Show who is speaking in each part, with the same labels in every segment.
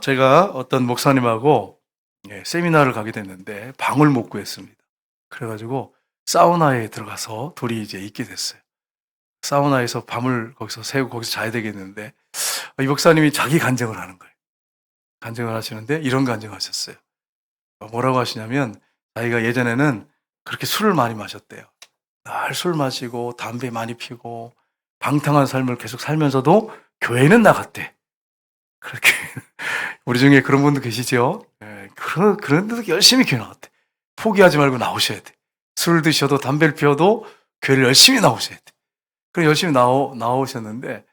Speaker 1: 제가 어떤 목사님하고 세미나를 가게 됐는데 방을 못 구했습니다. 그래가지고 사우나에 들어가서 둘이 이제 있게 됐어요. 사우나에서 밤을 거기서 새고 거기서 자야 되겠는데 이 목사님이 자기 간증을 하는 거예요. 간증을 하시는데 이런 간증하셨어요. 뭐라고 하시냐면 자기가 예전에는 그렇게 술을 많이 마셨대요. 날 술 마시고 담배 많이 피고 방탕한 삶을 계속 살면서도 교회는 나갔대. 그렇게 우리 중에 그런 분도 계시죠? 예, 그런데도 열심히 교회 나갔대. 포기하지 말고 나오셔야 돼. 술 드셔도 담배를 피워도 교회를 열심히 나오셔야 돼. 그래 열심히 나오셨는데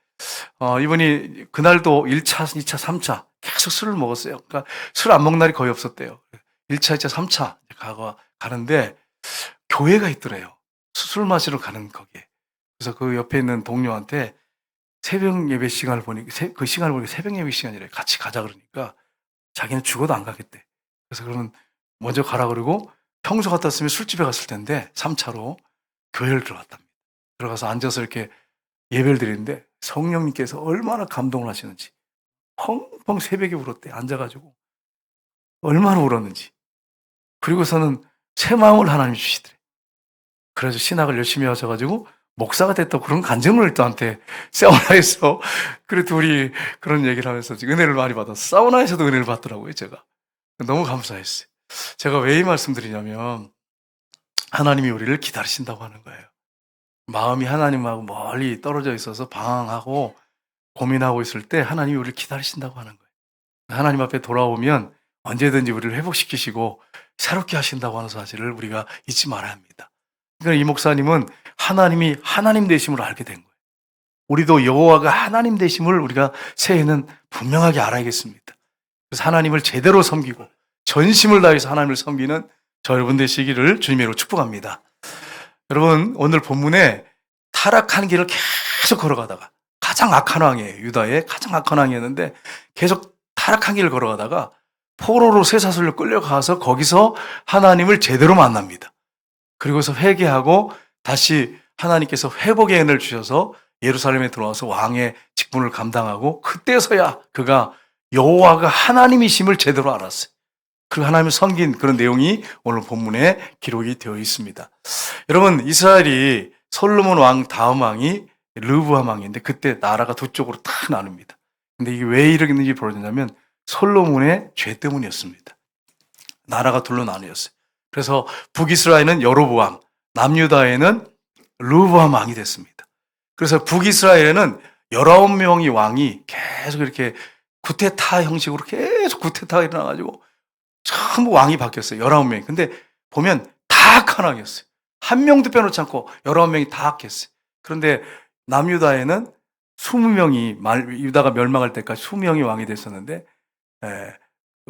Speaker 1: 이분이 그날도 1차, 2차, 3차 계속 술을 먹었어요. 그러니까 술 안 먹는 날이 거의 없었대요. 1차, 2차, 3차 가는데 교회가 있더래요. 술 마시러 가는 거기에. 그래서 그 옆에 있는 동료한테 새벽 예배 시간을 보니까 그 시간을 보니까 새벽 예배 시간이래. 같이 가자 그러니까 자기는 죽어도 안 가겠대. 그래서 그러면 먼저 가라 그러고 평소 같았으면 술집에 갔을 텐데 3차로 교회를 들어갔답니다. 들어가서 앉아서 이렇게 예배를 드리는데 성령님께서 얼마나 감동을 하시는지 펑펑 새벽에 울었대. 앉아가지고 얼마나 울었는지. 그리고서는 새 마음을 하나님이 주시더래. 그래서 신학을 열심히 하셔가지고 목사가 됐다고 그런 간증을 저한테 사우나에서 그래 둘이 그런 얘기를 하면서 은혜를 많이 받았어. 사우나에서도 은혜를 받더라고요. 제가 너무 감사했어요. 제가 왜 이 말씀드리냐면 하나님이 우리를 기다리신다고 하는 거예요. 마음이 하나님하고 멀리 떨어져 있어서 방황하고 고민하고 있을 때 하나님이 우리를 기다리신다고 하는 거예요. 하나님 앞에 돌아오면 언제든지 우리를 회복시키시고 새롭게 하신다고 하는 사실을 우리가 잊지 말아야 합니다. 그러니까 이 목사님은 하나님이 하나님 되심을 알게 된 거예요. 우리도 여호와가 하나님 되심을 우리가 새해는 분명하게 알아야겠습니다. 그래서 하나님을 제대로 섬기고 전심을 다해서 하나님을 섬기는 저 여러분 되시기를 주님으로 축복합니다. 여러분 오늘 본문에 타락한 길을 계속 걸어가다가 가장 악한 왕이에요. 유다의 가장 악한 왕이었는데 계속 타락한 길을 걸어가다가 포로로 쇠사슬로 끌려가서 거기서 하나님을 제대로 만납니다. 그리고서 회개하고 다시 하나님께서 회복의 은혜를 주셔서 예루살렘에 들어와서 왕의 직분을 감당하고 그때서야 그가 여호와가 하나님이심을 제대로 알았어요. 그리고 하나님을 섬긴 그런 내용이 오늘 본문에 기록이 되어 있습니다. 여러분 이스라엘이 솔로몬 왕 다음 왕이 르브암 왕인데 그때 나라가 두 쪽으로 딱 나눕니다. 근데 이게 왜 이러는지 벌어졌냐면 솔로몬의 죄 때문이었습니다. 나라가 둘로 나뉘었어요. 그래서 북이스라엘은 여로보암, 남유다에는 르브암 왕이 됐습니다. 그래서 북이스라엘에는 19명의 왕이 계속 이렇게 구테타 형식으로 계속 구테타가 일어나가지고 전부 왕이 바뀌었어요. 19명이. 근데 보면 다 악한 왕이었어요. 한 명도 빼놓지 않고 19명이 다 악했어요. 그런데 남유다에는 20명이 유다가 멸망할 때까지 20명이 왕이 됐었는데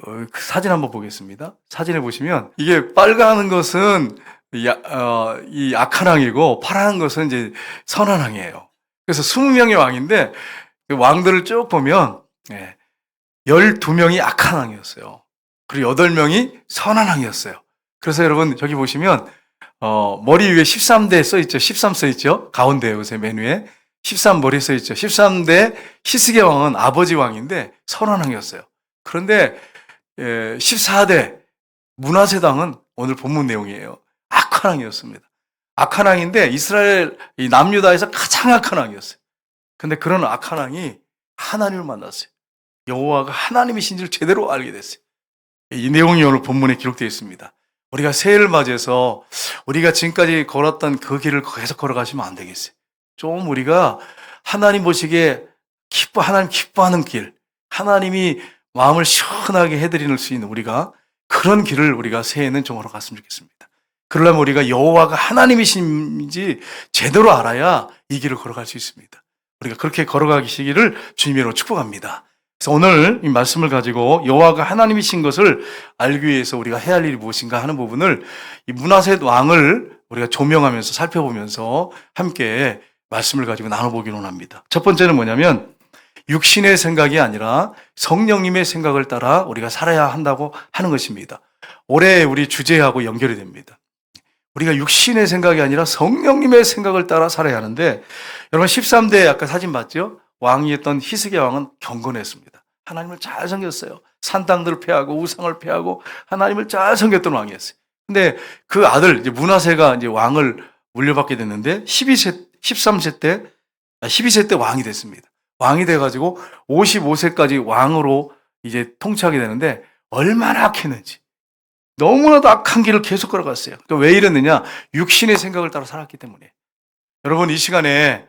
Speaker 1: 그 사진 한번 보겠습니다. 사진에 보시면 이게 빨간 것은 이 악한 왕이고 파란 것은 이제 선한 왕이에요. 그래서 20명의 왕인데 그 왕들을 쭉 보면 12명이 악한 왕이었어요. 그리고 8명이 선한 왕이었어요. 그래서 여러분 저기 보시면 머리 위에 13대 써있죠. 13 써있죠. 가운데 요새 맨 위에 13 머리에 써있죠. 13대 히스기 왕은 아버지 왕인데 선한 왕이었어요. 그런데 14대 므낫세 당은 오늘 본문 내용이에요. 악한 왕이었습니다. 악한 왕인데 이스라엘 이 남유다에서 가장 악한 왕이었어요. 근데 그런 악한 왕이 하나님을 만났어요. 여호와가 하나님이신지를 제대로 알게 됐어요. 이 내용이 오늘 본문에 기록되어 있습니다. 우리가 새해를 맞이해서 우리가 지금까지 걸었던 그 길을 계속 걸어가시면 안 되겠어요. 좀 우리가 하나님 보시기에 하나님 기뻐하는 길, 하나님이 마음을 시원하게 해드릴 수 있는 우리가 그런 길을 우리가 새해에는 좀 걸어갔으면 좋겠습니다. 그러려면 우리가 여호와가 하나님이신지 제대로 알아야 이 길을 걸어갈 수 있습니다. 우리가 그렇게 걸어가시기를 주님으로 축복합니다. 그래서 오늘 이 말씀을 가지고 여호와가 하나님이신 것을 알기 위해서 우리가 해야 할 일이 무엇인가 하는 부분을 이 므낫세 왕을 우리가 조명하면서 살펴보면서 함께 말씀을 가지고 나눠보기로 합니다. 첫 번째는 뭐냐면 육신의 생각이 아니라 성령님의 생각을 따라 우리가 살아야 한다고 하는 것입니다. 올해 우리 주제하고 연결이 됩니다. 우리가 육신의 생각이 아니라 성령님의 생각을 따라 살아야 하는데 여러분 13대 아까 사진 봤죠? 왕이었던 히스기야 왕은 경건했습니다. 하나님을 잘 섬겼어요. 산당들을 패하고 우상을 패하고 하나님을 잘 섬겼던 왕이었어요. 근데 그 아들 이제 므낫세가 이제 왕을 물려받게 됐는데 13세 때 12세 때 왕이 됐습니다. 왕이 돼 가지고 55세까지 왕으로 이제 통치하게 되는데 얼마나 악했는지. 너무나도 악한 길을 계속 걸어갔어요. 그러니까 왜 이랬느냐? 육신의 생각을 따라 살았기 때문에. 여러분 이 시간에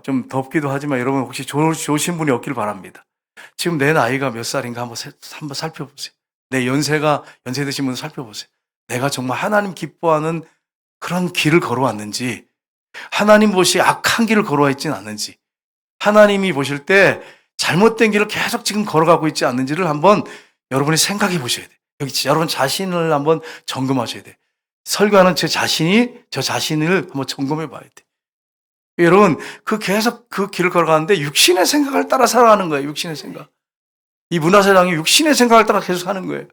Speaker 1: 좀 덥기도 하지만 여러분 혹시 좋으신 분이 없길 바랍니다. 지금 내 나이가 몇 살인가 한번 살펴보세요. 내 연세 드신 분 살펴보세요. 내가 정말 하나님 기뻐하는 그런 길을 걸어왔는지, 하나님 보시 악한 길을 걸어와 있지는 않는지, 하나님이 보실 때 잘못된 길을 계속 지금 걸어가고 있지 않는지를 한번 여러분이 생각해 보셔야 돼요. 여러분 자신을 한번 점검하셔야 돼요. 설교하는 저 자신을 한번 점검해 봐야 돼요. 여러분, 계속 그 길을 걸어가는데 육신의 생각을 따라 살아가는 거예요. 육신의 생각. 이 므낫세 왕이 육신의 생각을 따라 계속 사는 거예요.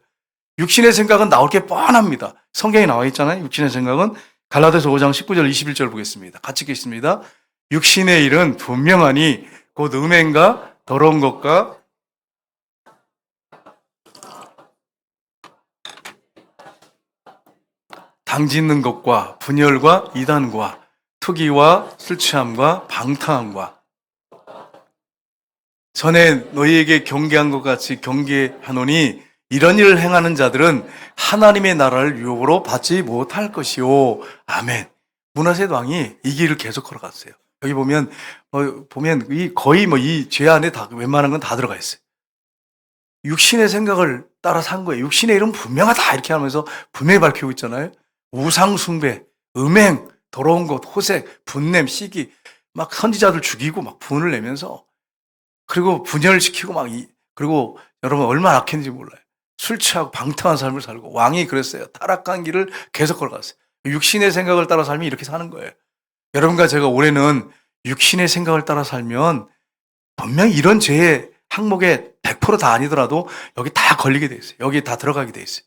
Speaker 1: 육신의 생각은 나올 게 뻔합니다. 성경에 나와 있잖아요. 육신의 생각은 갈라디아서 5장 19절 21절 보겠습니다. 같이 읽겠습니다. 육신의 일은 분명하니 곧 음행과 더러운 것과 당짓는 것과 분열과 이단과 투기와 술 취함과 방탕함과 전에 너희에게 경계한 것 같이 경계하노니 이런 일을 행하는 자들은 하나님의 나라를 유업으로 받지 못할 것이요. 아멘. 므낫세 왕이 이 길을 계속 걸어갔어요. 여기 보면 거의 이 죄 안에 다 웬만한 건 다 들어가 있어요. 육신의 생각을 따라 산 거예요. 육신의 일은 분명하다 이렇게 하면서 분명히 밝히고 있잖아요. 우상 숭배, 음행, 더러운 것, 호색, 분냄, 시기, 막 선지자들 죽이고 막 분을 내면서 그리고 분열시키고 그리고 여러분 얼마나 악했는지 몰라요. 술 취하고 방탕한 삶을 살고 왕이 그랬어요. 타락한 길을 계속 걸어갔어요. 육신의 생각을 따라 살면 이렇게 사는 거예요. 여러분과 제가 올해는 육신의 생각을 따라 살면 분명히 이런 죄의 항목에 100%다 아니더라도 여기 다 걸리게 돼 있어요. 여기 다 들어가게 돼 있어요.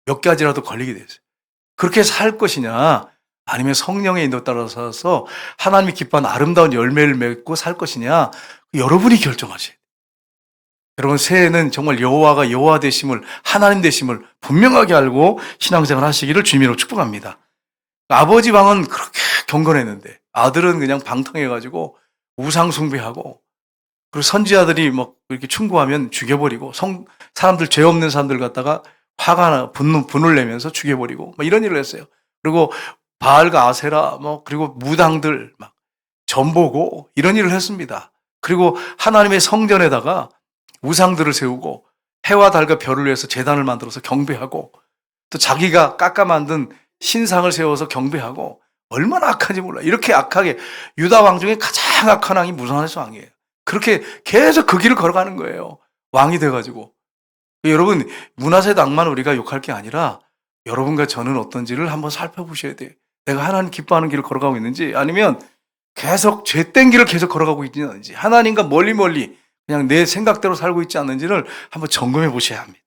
Speaker 1: 몇 가지라도 걸리게 돼 있어요. 그렇게 살 것이냐 아니면 성령의 인도 따라 살아서 하나님이 기뻐하는 아름다운 열매를 맺고 살 것이냐 여러분이 결정하셔야 돼요. 여러분 새해에는 정말 여호와가 여호와 되심을 하나님 되심을 분명하게 알고 신앙생활 하시기를 주님으로 축복합니다. 아버지 왕은 그렇게 경건했는데 아들은 그냥 방탕해가지고 우상 숭배하고 그리고 선지자들이 막 이렇게 충고하면 죽여버리고 사람들 죄 없는 사람들 갖다가 화가 나 분을 내면서 죽여버리고 막 이런 일을 했어요. 그리고 바알과 아세라 그리고 무당들 막 전보고 이런 일을 했습니다. 그리고 하나님의 성전에다가 우상들을 세우고 해와 달과 별을 위해서 제단을 만들어서 경배하고 또 자기가 깎아 만든 신상을 세워서 경배하고 얼마나 악한지 몰라. 이렇게 악하게 유다 왕 중에 가장 악한 왕이 므낫세 왕이에요. 그렇게 계속 그 길을 걸어가는 거예요. 왕이 돼가지고. 여러분 므낫세 왕만 우리가 욕할 게 아니라 여러분과 저는 어떤지를 한번 살펴보셔야 돼요. 내가 하나님 기뻐하는 길을 걸어가고 있는지 아니면 계속 죄된 길을 계속 걸어가고 있는지 하나님과 멀리 그냥 내 생각대로 살고 있지 않는지를 한번 점검해 보셔야 합니다.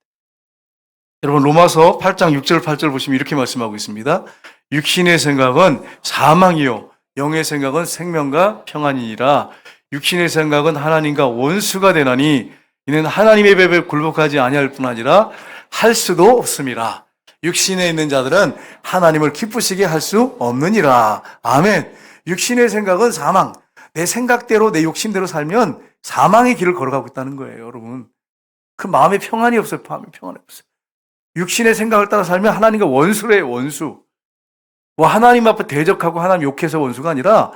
Speaker 1: 여러분 로마서 8장 6절 8절 보시면 이렇게 말씀하고 있습니다. 육신의 생각은 사망이요 영의 생각은 생명과 평안이니라. 육신의 생각은 하나님과 원수가 되나니 이는 하나님의 법에 굴복하지 아니할 뿐 아니라 할 수도 없음이라. 육신에 있는 자들은 하나님을 기쁘시게 할 수 없느니라. 아멘. 육신의 생각은 사망. 내 생각대로 내 욕심대로 살면 사망의 길을 걸어가고 있다는 거예요, 여러분. 그 마음에 평안이 없어요. 마음에 평안이 없어요. 육신의 생각을 따라 살면 하나님과 원수래요, 원수. 하나님 앞에 대적하고 하나님 욕해서 원수가 아니라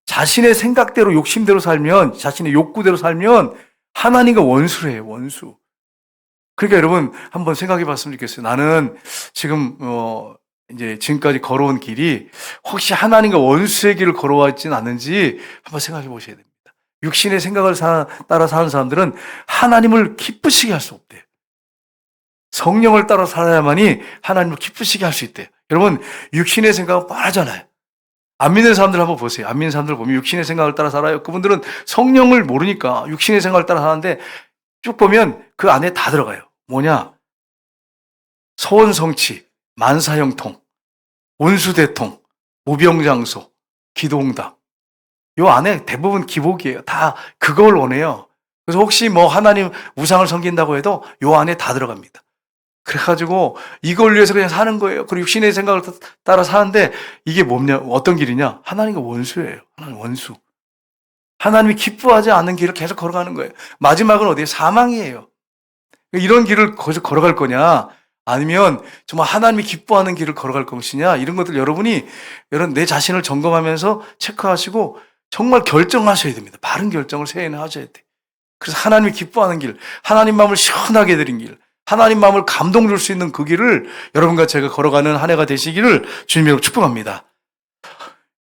Speaker 1: 자신의 생각대로 욕심대로 살면 자신의 욕구대로 살면 하나님과 원수래요, 원수. 그러니까 여러분 한번 생각해 봤으면 좋겠어요. 나는 지금 이제 지금까지 걸어온 길이 혹시 하나님과 원수의 길을 걸어왔지는 않는지 한번 생각해 보셔야 됩니다. 육신의 생각을 따라 사는 사람들은 하나님을 기쁘시게 할 수 없대요. 성령을 따라 살아야만이 하나님을 기쁘시게 할 수 있대요. 여러분 육신의 생각은 뻔하잖아요. 안 믿는 사람들 한번 보세요. 안 믿는 사람들 보면 육신의 생각을 따라 살아요. 그분들은 성령을 모르니까 육신의 생각을 따라 사는데 쭉 보면 그 안에 다 들어가요. 뭐냐? 소원성취, 만사형통, 원수대통, 무병장수, 기도응답. 요 안에 대부분 기복이에요. 다 그걸 원해요. 그래서 혹시 뭐 하나님 우상을 섬긴다고 해도 요 안에 다 들어갑니다. 그래가지고 이걸 위해서 그냥 사는 거예요. 그리고 육신의 생각을 따라 사는데 이게 뭐냐, 어떤 길이냐? 하나님과 원수예요. 하나님 원수. 하나님이 기뻐하지 않는 길을 계속 걸어가는 거예요. 마지막은 어디에? 사망이에요. 이런 길을 거기서 걸어갈 거냐? 아니면 정말 하나님이 기뻐하는 길을 걸어갈 것이냐? 이런 것들 여러분이 내 자신을 점검하면서 체크하시고 정말 결정하셔야 됩니다. 바른 결정을 새해에는 하셔야 돼요. 그래서 하나님이 기뻐하는 길, 하나님 마음을 시원하게 해드린 길, 하나님 마음을 감동 줄 수 있는 그 길을 여러분과 제가 걸어가는 한 해가 되시기를 주님으로 축복합니다.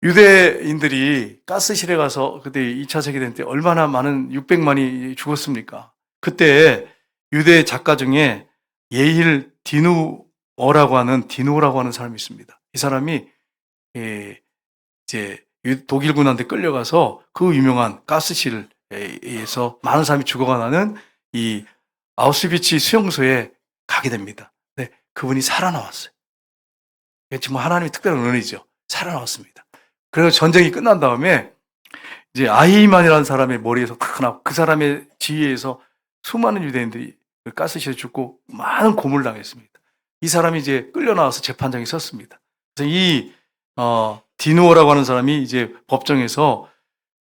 Speaker 1: 유대인들이 가스실에 가서 그때 2차 세계대전 때 얼마나 많은 600만이 죽었습니까? 그때 유대 작가 중에 예일 디누어라고 하는 사람이 있습니다. 이 사람이 이제 독일군한테 끌려가서 그 유명한 가스실에서 많은 사람이 죽어가는 이 아우슈비츠 수용소에 가게 됩니다. 네, 그분이 살아나왔어요. 정말 하나님의 특별한 은혜죠. 살아나왔습니다. 그래서 전쟁이 끝난 다음에 이제 아히만이라는 사람의 머리에서 탁 나고 그 사람의 지휘에서 수많은 유대인들이 가스실에 죽고 많은 고문을 당했습니다. 이 사람이 이제 끌려 나와서 재판장에 섰습니다. 그래서 이 디누어라고 하는 사람이 이제 법정에서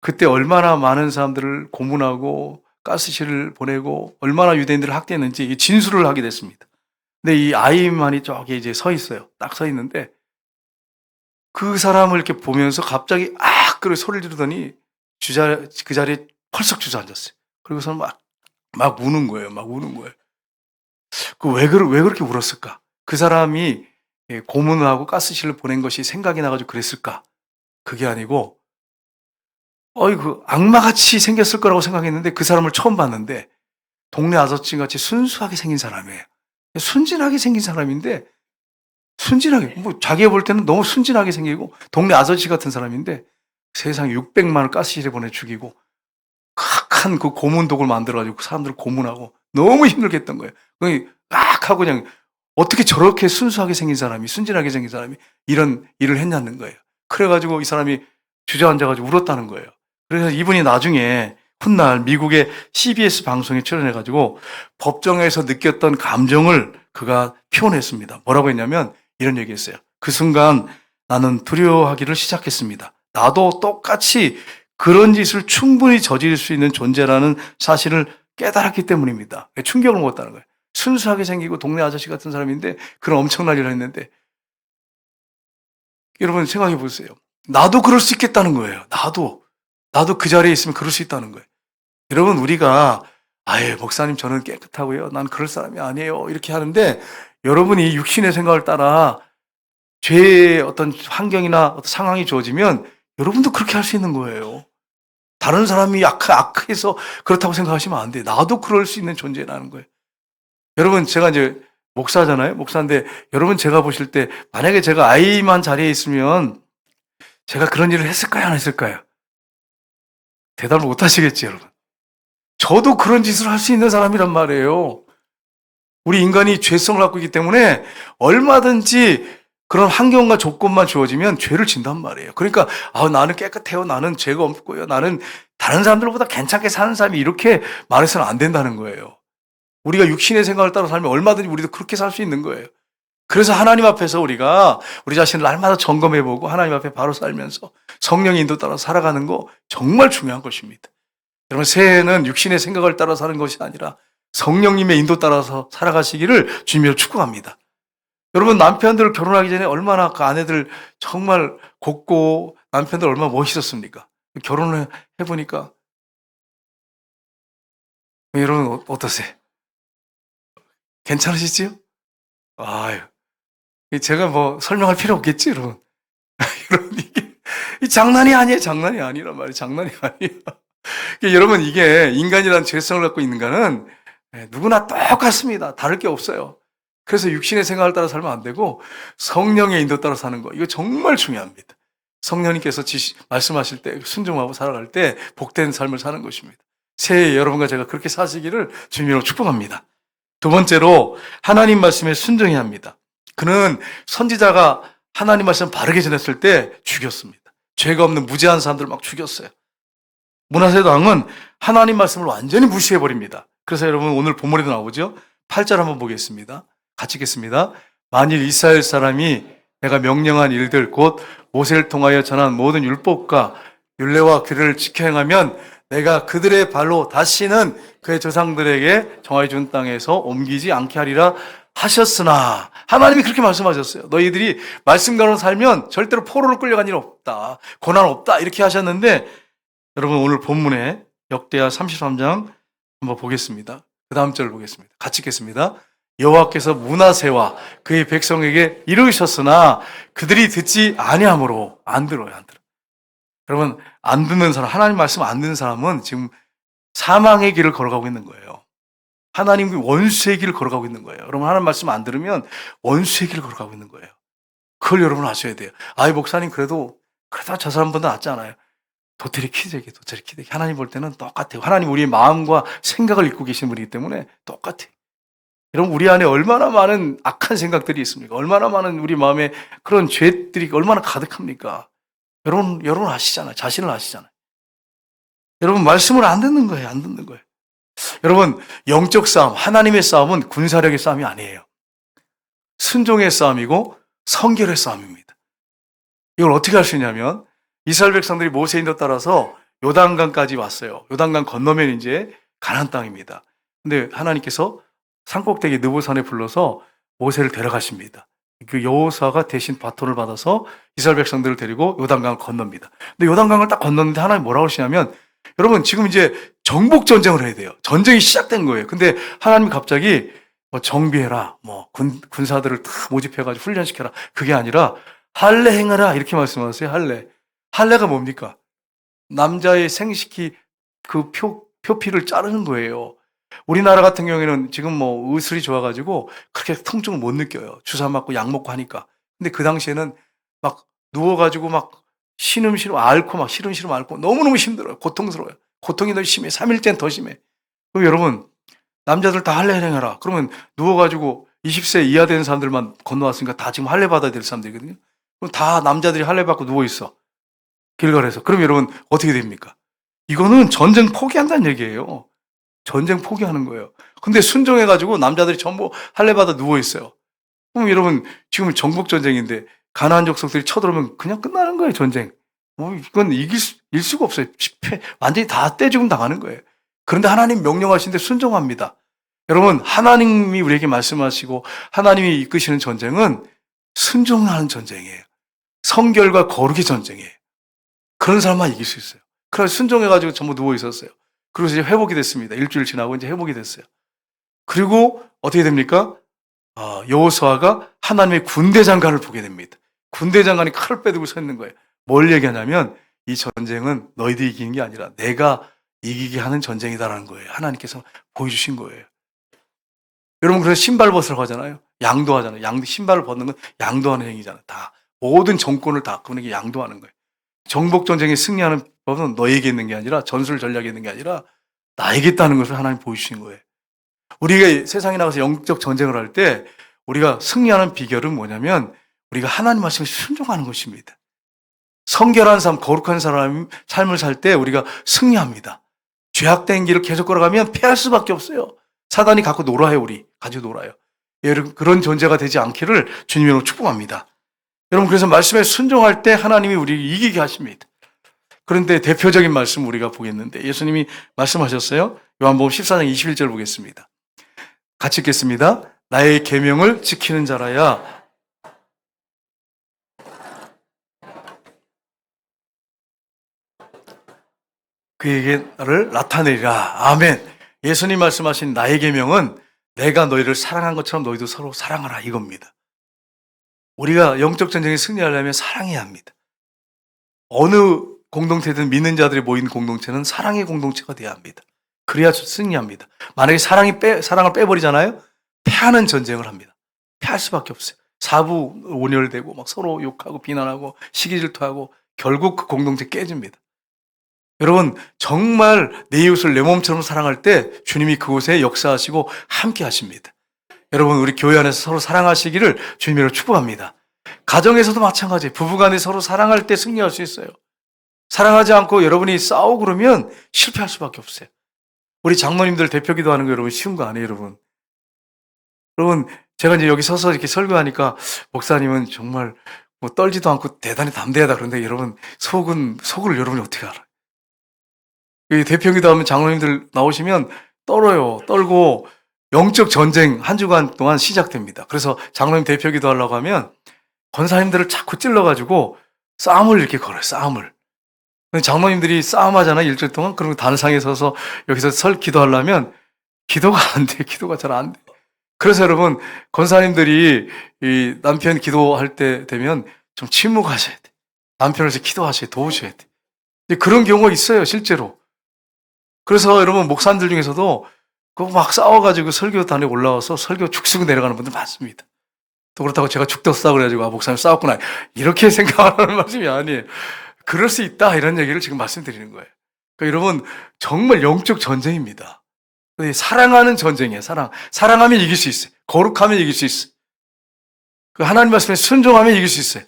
Speaker 1: 그때 얼마나 많은 사람들을 고문하고 가스실을 보내고 얼마나 유대인들을 학대했는지 진술을 하게 됐습니다. 근데 이 아히만이 저기 이제 서 있어요. 딱 서 있는데 그 사람을 이렇게 보면서 갑자기 그렇게 소리를 지르더니 그 자리에 펄썩 주저앉았어요. 그리고서 막 우는 거예요. 막 우는 거예요. 왜 그렇게 울었을까? 그 사람이 고문을 하고 가스실을 보낸 것이 생각이 나가지고 그랬을까? 그게 아니고, 악마같이 생겼을 거라고 생각했는데 그 사람을 처음 봤는데 동네 아저씨 같이 순수하게 생긴 사람이에요. 순진하게 생긴 사람인데 순진하게, 자기가 볼 때는 너무 순진하게 생기고 동네 아저씨 같은 사람인데 세상에 600만을 가스실에 보내 죽이고 각한 그 고문독을 만들어가지고 사람들을 고문하고 너무 힘들게 했던 거예요. 하고 그냥 어떻게 저렇게 순수하게 생긴 사람이, 순진하게 생긴 사람이 이런 일을 했냐는 거예요. 그래가지고 이 사람이 주저앉아가지고 울었다는 거예요. 그래서 이분이 나중에 훗날 미국의 CBS 방송에 출연해가지고 법정에서 느꼈던 감정을 그가 표현했습니다. 뭐라고 했냐면 이런 얘기했어요. 그 순간 나는 두려워하기를 시작했습니다. 나도 똑같이 그런 짓을 충분히 저지를 수 있는 존재라는 사실을 깨달았기 때문입니다. 충격을 먹었다는 거예요. 순수하게 생기고 동네 아저씨 같은 사람인데 그런 엄청난 일을 했는데 여러분 생각해 보세요. 나도 그럴 수 있겠다는 거예요. 나도 그 자리에 있으면 그럴 수 있다는 거예요. 여러분 우리가 목사님 저는 깨끗하고요. 난 그럴 사람이 아니에요. 이렇게 하는데 여러분이 육신의 생각을 따라 죄의 어떤 환경이나 어떤 상황이 주어지면 여러분도 그렇게 할 수 있는 거예요. 다른 사람이 악해서 그렇다고 생각하시면 안 돼요. 나도 그럴 수 있는 존재라는 거예요. 여러분 제가 이제 목사잖아요. 목사인데 여러분 제가 보실 때 만약에 제가 아이만 자리에 있으면 제가 그런 일을 했을까요? 안 했을까요? 대답을 못 하시겠지 여러분. 저도 그런 짓을 할 수 있는 사람이란 말이에요. 우리 인간이 죄성을 갖고 있기 때문에 얼마든지 그런 환경과 조건만 주어지면 죄를 진단 말이에요. 그러니까 나는 깨끗해요. 나는 죄가 없고요. 나는 다른 사람들보다 괜찮게 사는 사람이 이렇게 말해서는 안 된다는 거예요. 우리가 육신의 생각을 따라 살면 얼마든지 우리도 그렇게 살 수 있는 거예요. 그래서 하나님 앞에서 우리가 우리 자신을 날마다 점검해보고 하나님 앞에 바로 살면서 성령의 인도 따라 살아가는 거 정말 중요한 것입니다. 여러분 새해에는 육신의 생각을 따라 사는 것이 아니라 성령님의 인도 따라서 살아가시기를 주님으로 축복합니다. 여러분 남편들 결혼하기 전에 얼마나 그 아내들 정말 곱고 남편들 얼마나 멋있었습니까? 결혼을 해보니까 여러분 어떠세요? 괜찮으시지요? 제가 뭐 설명할 필요 없겠지 여러분. 여러분 이게 장난이 아니에요. 장난이 아니란 말이에요. 장난이 아니에요. 여러분 이게 인간이라는 죄성을 갖고 있는가는 누구나 똑같습니다. 다를 게 없어요. 그래서 육신의 생각을 따라 살면 안 되고 성령의 인도 따라 사는 거 이거 정말 중요합니다. 성령님께서 말씀하실 때 순종하고 살아갈 때 복된 삶을 사는 것입니다. 새해 여러분과 제가 그렇게 사시기를 주님으로 축복합니다. 두 번째로 하나님 말씀에 순종해야 합니다. 그는 선지자가 하나님 말씀 바르게 전했을 때 죽였습니다. 죄가 없는 무죄한 사람들을 막 죽였어요. 므낫세 왕은 하나님 말씀을 완전히 무시해버립니다. 그래서 여러분 오늘 본문에도 나오죠. 8절 한번 보겠습니다. 같이 읽겠습니다. 만일 이스라엘 사람이 내가 명령한 일들 곧 모세를 통하여 전한 모든 율법과 율례와 규례를 지켜 행하면 내가 그들의 발로 다시는 그의 조상들에게 정하여 준 땅에서 옮기지 않게 하리라 하셨으나, 하나님이 그렇게 말씀하셨어요. 너희들이 말씀가로 살면 절대로 포로로 끌려간 일 없다, 고난 없다, 이렇게 하셨는데, 여러분 오늘 본문에 역대하 33장 한번 보겠습니다. 그 다음 절 보겠습니다. 같이 읽겠습니다. 여호와께서 므낫세와 그의 백성에게 이르셨으나 그들이 듣지 아니하므로. 안 들어요, 안 들어. 여러분, 안 듣는 사람, 하나님 말씀 안 듣는 사람은 지금 사망의 길을 걸어가고 있는 거예요. 하나님의 원수의 길을 걸어가고 있는 거예요. 여러분, 하나님 말씀 안 들으면 원수의 길을 걸어가고 있는 거예요. 그걸 여러분 아셔야 돼요. 아이, 목사님, 그래도 저 사람보다 낫지 않아요. 도토리 키재기. 하나님 볼 때는 똑같아요. 하나님 우리의 마음과 생각을 읽고 계신 분이기 때문에 똑같아요. 여러분, 우리 안에 얼마나 많은 악한 생각들이 있습니까? 얼마나 많은 우리 마음에 그런 죄들이 얼마나 가득합니까? 여러분 아시잖아요. 자신을 아시잖아요. 여러분, 말씀을 안 듣는 거예요. 안 듣는 거예요. 여러분, 영적 싸움, 하나님의 싸움은 군사력의 싸움이 아니에요. 순종의 싸움이고 성결의 싸움입니다. 이걸 어떻게 할 수 있냐면, 이스라엘 백성들이 모세 인도 따라서 요단강까지 왔어요. 요단강 건너면 이제 가나안 땅입니다. 근데 하나님께서 산꼭대기 느보산에 불러서 모세를 데려가십니다. 그 여호수아가 대신 바톤을 받아서 이스라엘 백성들을 데리고 요단강을 건넙니다. 근데 요단강을 딱 건넜는데 하나님 뭐라고 하시냐면, 여러분 지금 이제 정복 전쟁을 해야 돼요. 전쟁이 시작된 거예요. 근데 하나님이 갑자기 정비해라, 군사들을 다 모집해가지고 훈련시켜라. 그게 아니라 할례 행하라, 이렇게 말씀하세요. 할례가 뭡니까? 남자의 생식기 그 표피를 자르는 거예요. 우리나라 같은 경우에는 지금 의술이 좋아가지고 그렇게 통증을 못 느껴요. 주사 맞고 약 먹고 하니까. 근데 그 당시에는 막 누워가지고 막 신음신음 앓고 막 시름시름 앓고 너무너무 힘들어요. 고통스러워요. 고통이 더 심해. 3일째는 더 심해. 그럼 여러분, 남자들 다 할례 행하라. 그러면 누워가지고 20세 이하 되는 사람들만 건너왔으니까 다 지금 할례 받아야 될 사람들이거든요. 그럼 다 남자들이 할례 받고 누워있어. 길갈에서. 그럼 여러분 어떻게 됩니까? 이거는 전쟁 포기한다는 얘기예요. 전쟁 포기하는 거예요. 근데 순종해가지고 남자들이 전부 할례 받아 누워있어요. 그럼 여러분 지금 정복 전쟁인데 가나안 족속들이 쳐들어오면 그냥 끝나는 거예요, 전쟁. 이건 이길 수가 없어요. 완전히 다 떼죽음 당하는 거예요. 그런데 하나님 명령하시는데 순종합니다. 여러분, 하나님이 우리에게 말씀하시고 하나님이 이끄시는 전쟁은 순종하는 전쟁이에요. 성결과 거룩의 전쟁이에요. 그런 사람만 이길 수 있어요. 그래서 순종해가지고 전부 누워 있었어요. 그리고 이제 회복이 됐습니다. 일주일 지나고 이제 회복이 됐어요. 그리고 어떻게 됩니까? 여호수아가 하나님의 군대 장관을 보게 됩니다. 군대 장관이 칼을 빼들고 서 있는 거예요. 뭘 얘기하냐면 이 전쟁은 너희들이 이기는 게 아니라 내가 이기게 하는 전쟁이다라는 거예요. 하나님께서 보여주신 거예요. 여러분, 그래서 신발 벗으라고 하잖아요. 양도하잖아요. 신발을 벗는 건 양도하는 행위잖아요. 다 모든 정권을 다 그분에게 양도하는 거예요. 정복 전쟁에 승리하는 법은 너에게 있는 게 아니라, 전술 전략에 있는 게 아니라 나에게 있다는 것을 하나님 보여주신 거예요. 우리가 세상에 나가서 영적 전쟁을 할 때 우리가 승리하는 비결은 뭐냐면 우리가 하나님 말씀에 순종하는 것입니다. 성결한 삶, 거룩한 사람 삶을 살 때 우리가 승리합니다. 죄악된 길을 계속 걸어가면 패할 수밖에 없어요. 사단이 갖고 놀아요. 가지고 놀아요. 여러분, 그런 존재가 되지 않기를 주님으로 축복합니다. 여러분, 그래서 말씀에 순종할 때 하나님이 우리를 이기게 하십니다. 그런데 대표적인 말씀 우리가 보겠는데, 예수님이 말씀하셨어요. 요한복음 14장 21절 보겠습니다. 같이 읽겠습니다. 나의 계명을 지키는 자라야 그에게 나를 나타내리라. 아멘. 예수님 말씀하신 나의 계명은 내가 너희를 사랑한 것처럼 너희도 서로 사랑하라, 이겁니다. 우리가 영적 전쟁에 승리하려면 사랑해야 합니다. 어느 공동체든 믿는 자들이 모인 공동체는 사랑의 공동체가 돼야 합니다. 그래야 승리합니다. 만약에 사랑을 빼버리잖아요? 패하는 전쟁을 합니다. 패할 수밖에 없어요. 사부 온열되고 막 서로 욕하고 비난하고 시기질투하고 결국 그 공동체 깨집니다. 여러분, 정말 내 이웃을 내 몸처럼 사랑할 때 주님이 그곳에 역사하시고 함께 하십니다. 여러분, 우리 교회 안에서 서로 사랑하시기를 주님으로 축복합니다. 가정에서도 마찬가지예요. 부부간에 서로 사랑할 때 승리할 수 있어요. 사랑하지 않고 여러분이 싸우고 그러면 실패할 수밖에 없어요. 우리 장로님들 대표 기도하는 거 여러분 쉬운 거 아니에요, 여러분. 여러분, 제가 이제 여기 서서 이렇게 설교하니까 목사님은 정말 뭐 떨지도 않고 대단히 담대하다 그런데 여러분 속을 여러분이 어떻게 알아요? 이 대표 기도하면 장로님들 나오시면 떨어요. 떨고 영적 전쟁 한 주간 동안 시작됩니다. 그래서 장로님 대표 기도하려고 하면 권사님들을 자꾸 찔러가지고 싸움을 이렇게 걸어요. 싸움을. 장로님들이 싸움하잖아요. 일주일 동안. 그러면 단상에 서서 여기서 기도하려면 기도가 안 돼. 기도가 잘 안 돼. 그래서 여러분 권사님들이 이 남편 기도할 때 되면 좀 침묵하셔야 돼. 남편을 기도하셔야 도우셔야 돼. 그런 경우가 있어요. 실제로. 그래서 여러분 목사님들 중에서도 그거 막 싸워가지고 설교단에 올라와서 설교 죽쓰고 내려가는 분들 많습니다. 또 그렇다고 제가 죽었다 그래가지고 목사님 싸웠구나 이렇게 생각하는 말씀이 아니에요. 그럴 수 있다 이런 얘기를 지금 말씀드리는 거예요. 그러니까 여러분 정말 영적 전쟁입니다. 사랑하는 전쟁이에요. 사랑하면 이길 수 있어요. 거룩하면 이길 수 있어요. 그 하나님 말씀에 순종하면 이길 수 있어요.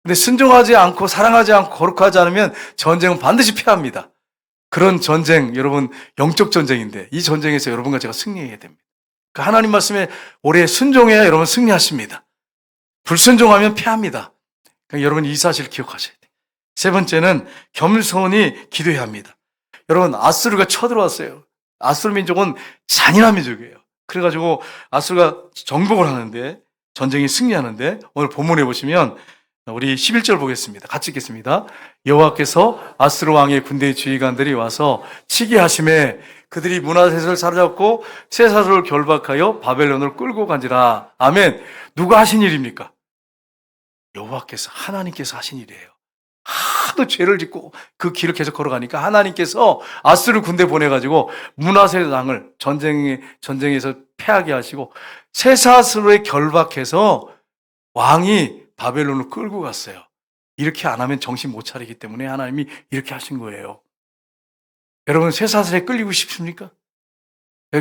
Speaker 1: 근데 순종하지 않고 사랑하지 않고 거룩하지 않으면 전쟁은 반드시 패합니다. 그런 전쟁, 여러분 영적 전쟁인데 이 전쟁에서 여러분과 제가 승리해야 됩니다. 그 하나님 말씀에 오래 순종해야 여러분 승리하십니다. 불순종하면 패합니다. 그러니까 여러분 이 사실을 기억하셔야 돼요. 세 번째는 겸손히 기도해야 합니다. 여러분 아수르가 쳐들어왔어요. 아수르 민족은 잔인한 민족이에요. 그래가지고 아수르가 정복을 하는데 전쟁이 승리하는데 오늘 본문에 보시면 우리 11절 보겠습니다. 같이 읽겠습니다. 여호와께서 아수르 왕의 군대 지휘관들이 와서 치게 하심에 그들이 문하셋을 사로잡고 쇠사슬을 결박하여 바벨론을 끌고 간지라. 아멘. 누가 하신 일입니까? 여호와께서 하나님께서 하신 일이에요. 하도 죄를 짓고 그 길을 계속 걸어가니까 하나님께서 아수르 군대 보내가지고 문하셋 왕을 전쟁에서 패하게 하시고 쇠사슬에 결박해서 왕이 바벨론을 끌고 갔어요. 이렇게 안 하면 정신 못 차리기 때문에 하나님이 이렇게 하신 거예요. 여러분 쇠사슬에 끌리고 싶습니까?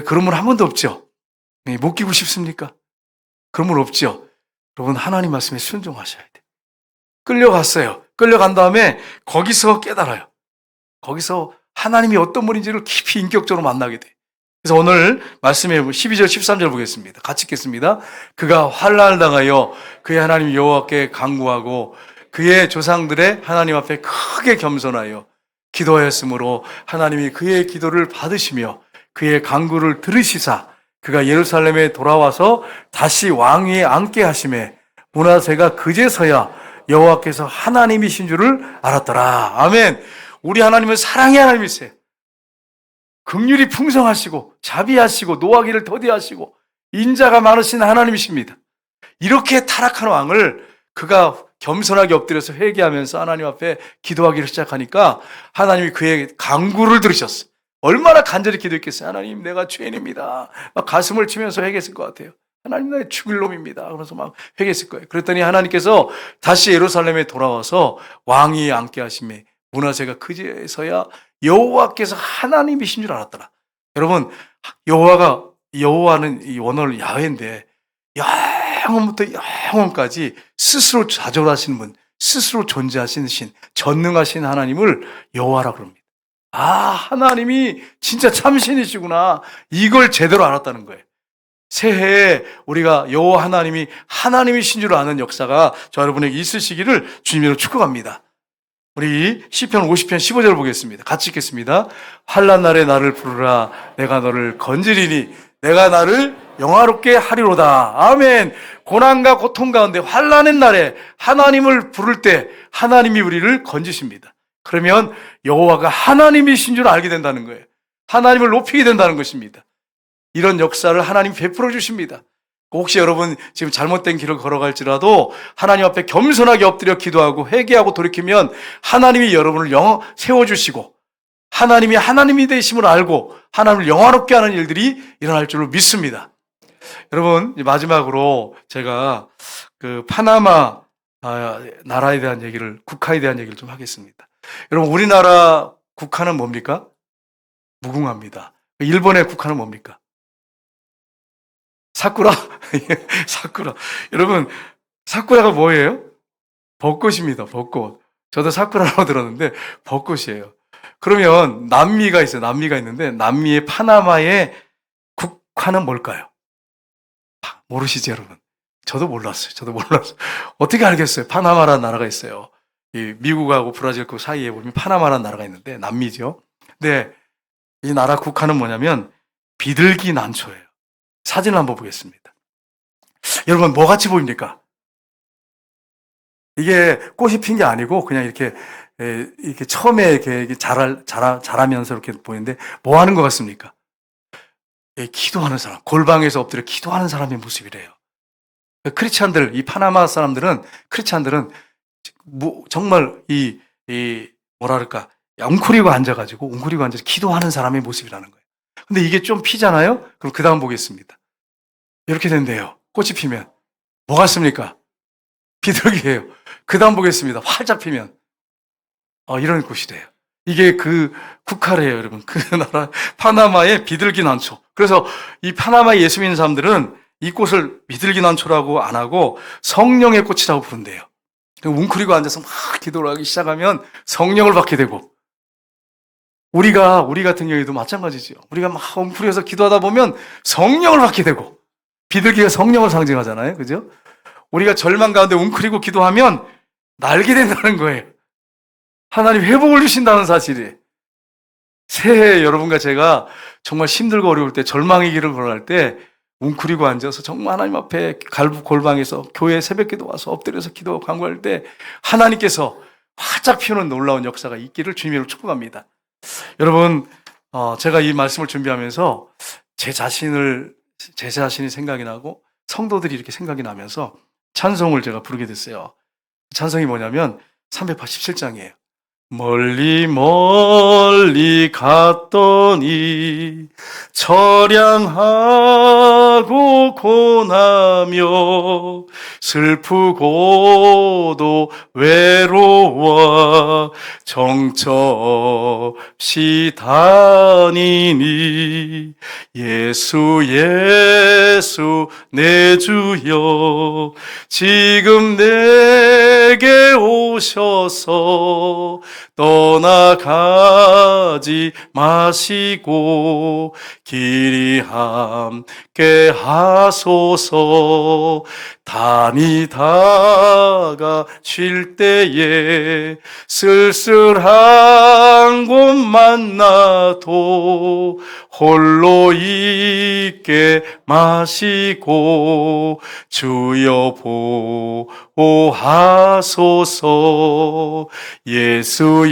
Speaker 1: 그런 분 한 번도 없죠? 못 끼고 싶습니까? 그런 분 없죠? 여러분 하나님 말씀에 순종하셔야 돼요. 끌려갔어요. 끌려간 다음에 거기서 깨달아요. 거기서 하나님이 어떤 분인지를 깊이 인격적으로 만나게 돼요. 그래서 오늘 말씀해 12절 13절 보겠습니다. 같이 읽겠습니다. 그가 환난을 당하여 그의 하나님 여호와께 간구하고 그의 조상들의 하나님 앞에 크게 겸손하여 기도하였으므로 하나님이 그의 기도를 받으시며 그의 간구를 들으시사 그가 예루살렘에 돌아와서 다시 왕위에 앉게 하심에 문하세가 그제서야 여호와께서 하나님이신 줄을 알았더라. 아멘. 우리 하나님은 사랑의 하나님이세요. 긍휼이 풍성하시고 자비하시고 노하기를 더디하시고 인자가 많으신 하나님이십니다. 이렇게 타락한 왕을 그가 겸손하게 엎드려서 회개하면서 하나님 앞에 기도하기를 시작하니까 하나님이 그의 간구를 들으셨어요. 얼마나 간절히 기도했겠어요. 하나님 내가 죄인입니다. 막 가슴을 치면서 회개했을 것 같아요. 하나님 나의 죽일 놈입니다. 그래서 막 회개했을 거예요. 그랬더니 하나님께서 다시 예루살렘에 돌아와서 왕위에 앉게 하심에 문하세가 그제서야 여호와께서 하나님이신 줄 알았더라. 여러분 여호와는 이 원어를 야훼인데 영원부터 영원까지 스스로 좌절하시는 분, 스스로 존재하시는 신, 전능하신 하나님을 여호와라고 합니다. 아, 하나님이 진짜 참신이시구나. 이걸 제대로 알았다는 거예요. 새해에 우리가 여호와 하나님이 하나님이신 줄 아는 역사가 저 여러분에게 있으시기를 주님으로 축복합니다. 우리 시편 50편 15절 보겠습니다. 같이 읽겠습니다. 환난 날에 나를 부르라. 내가 너를 건지리니 내가 나를 영화롭게 하리로다. 아멘. 고난과 고통 가운데 환난의 날에 하나님을 부를 때 하나님이 우리를 건지십니다. 그러면 여호와가 하나님이신 줄 알게 된다는 거예요. 하나님을 높이게 된다는 것입니다. 이런 역사를 하나님 베풀어 주십니다. 혹시 여러분 지금 잘못된 길을 걸어갈지라도 하나님 앞에 겸손하게 엎드려 기도하고 회개하고 돌이키면 하나님이 여러분을 세워주시고 하나님이 하나님이 되심을 알고 하나님을 영화롭게 하는 일들이 일어날 줄로 믿습니다. 여러분 마지막으로 제가 그 파나마 나라에 대한 얘기를, 국가에 대한 얘기를 좀 하겠습니다. 여러분 우리나라 국가는 뭡니까? 무궁화입니다. 일본의 국가는 뭡니까? 사쿠라? 사쿠라. 여러분, 사쿠라가 뭐예요? 벚꽃입니다, 벚꽃. 저도 사쿠라라고 들었는데 벚꽃이에요. 그러면 남미가 있어요. 남미가 있는데 남미의 파나마의 국화는 뭘까요? 모르시죠, 여러분? 저도 몰랐어요. 어떻게 알겠어요? 파나마라는 나라가 있어요. 이 미국하고 브라질 그 사이에 보면 파나마라는 나라가 있는데 남미죠. 근데 이 나라 국화는 뭐냐면 비둘기 난초예요. 사진을 한번 보겠습니다. 여러분 뭐 같이 보입니까? 이게 꽃이 핀 게 아니고 그냥 이렇게 처음에 이렇게 자라면서 이렇게 보이는데 뭐 하는 것 같습니까? 기도하는 사람, 골방에서 엎드려 기도하는 사람의 모습이래요. 크리스찬들, 이 파나마 사람들은, 크리스찬들은 정말 뭐랄까, 웅크리고 앉아서 기도하는 사람의 모습이라는 거예요. 근데 이게 좀 피잖아요? 그럼 그 다음 보겠습니다. 이렇게 된대요. 꽃이 피면. 뭐 같습니까? 비둘기예요. 그 다음 보겠습니다. 활짝 피면. 이런 꽃이래요. 이게 그 국화래요, 여러분. 그 나라, 파나마의 비둘기 난초. 그래서 이 파나마 예수 믿는 사람들은 이 꽃을 비둘기 난초라고 안 하고 성령의 꽃이라고 부른대요. 웅크리고 앉아서 막 기도를 하기 시작하면 성령을 받게 되고, 우리 같은 경우에도 마찬가지죠. 우리가 막 웅크려서 기도하다 보면 성령을 받게 되고, 비둘기가 성령을 상징하잖아요. 그죠? 우리가 절망 가운데 웅크리고 기도하면 날게 된다는 거예요. 하나님 회복을 주신다는 사실이. 새해 여러분과 제가 정말 힘들고 어려울 때, 절망의 길을 걸어갈 때 웅크리고 앉아서 정말 하나님 앞에 골방에서 교회 새벽기도 와서 엎드려서 기도 간구할 때 하나님께서 활짝 피우는 놀라운 역사가 있기를 주님으로 축복합니다. 여러분, 제가 이 말씀을 준비하면서 제 자신이 생각이 나고 성도들이 이렇게 생각이 나면서 찬송을 제가 부르게 됐어요. 찬송이 뭐냐면 387장이에요. 멀리 멀리 갔더니 처량하고 고나며 슬프고도 외로워 정처없이 다니니 예수 내 주여 지금 내게 오셔서 떠나가지 마시고 길이 함께 하소서. 다니다가 쉴 때에 쓸쓸한 곳 만나도 홀로 있게 마시고 주여 보호하소서. 예수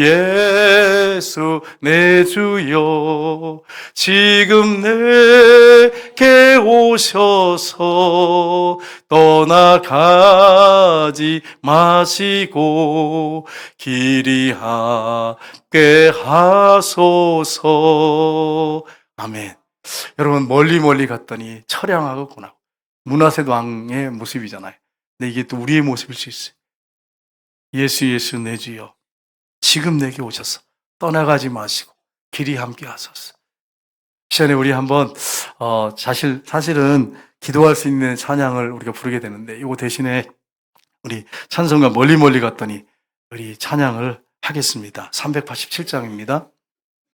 Speaker 1: 내 주여 지금 내게 오셔서 떠나가지 마시고 길이 함께 하소서. 아멘. 여러분 멀리 갔더니 처량하고 고나고 문하세 왕의 모습이잖아요. 근데 이게 또 우리의 모습일 수 있어요. 예수 내 주여 지금 내게 오셔서 떠나가지 마시고 길이 함께 하소서. 시간에 우리 한번 사실은 기도할 수 있는 찬양을 우리가 부르게 되는데 이거 대신에 우리 찬송가 멀리 갔더니 우리 찬양을 하겠습니다. 387장입니다.